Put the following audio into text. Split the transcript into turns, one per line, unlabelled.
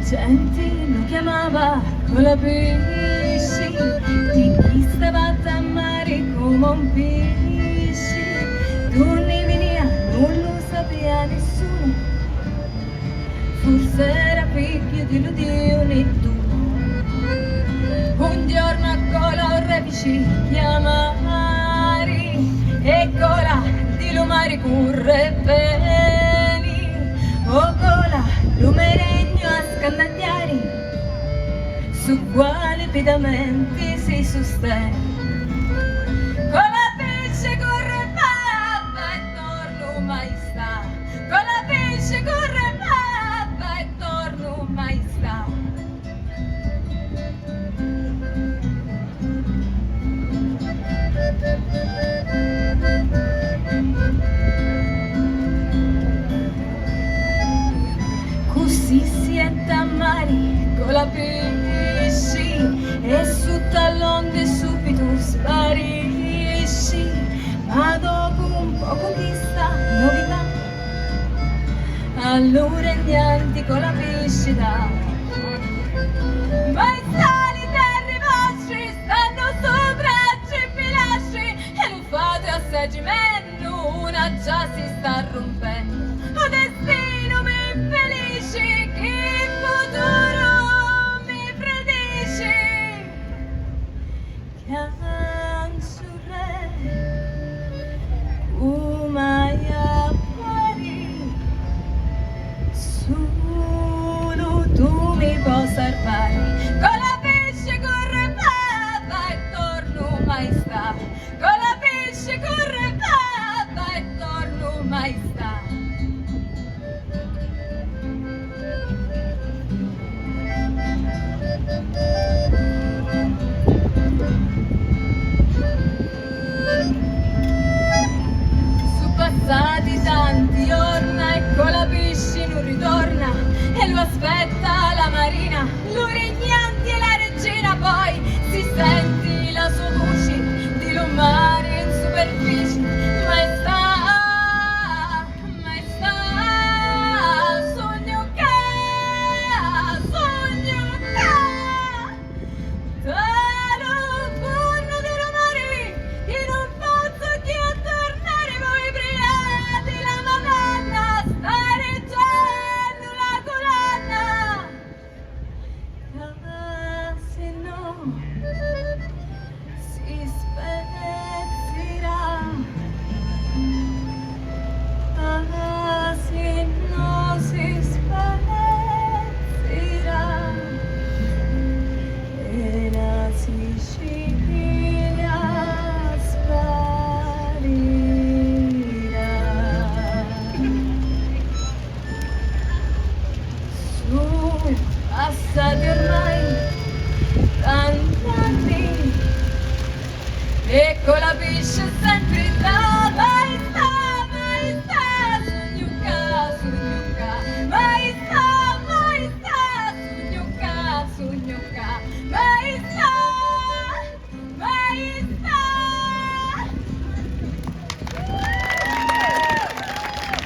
gente lo chiamava Colapesci, di chi stava a mare come un pesce. Dove venia non lo sapeva nessuno, forse era figlio di Dio Nettuno. Un giorno a Cola un repici chiamari, e Cola di lumari curre beni. Oh Cola, lumeregno a scandagliari, su quale pedamenti si sostiene. Colapesce corre pappa e torno mai sta. Colapesce corre pappa e torno mai sta. Così si è tammari Colapesci, e su tallonde subito sparisci. Ma dopo un poco chissà novità, allora niente Colapesci dà. Ma i sali terri vostri stanno sopra i pilastri, e non fate assaggimento, una già si sta rompendo. O destino mi infelici, che futuro mi predici? Canzure, umaya pari, solo tu mi puoi salvare. Colapesce corre papà e torno mai sta. Colapesce corre papà e torno mai sta. Passati tanti giorni e Colapesci non ritorna, e lo aspetta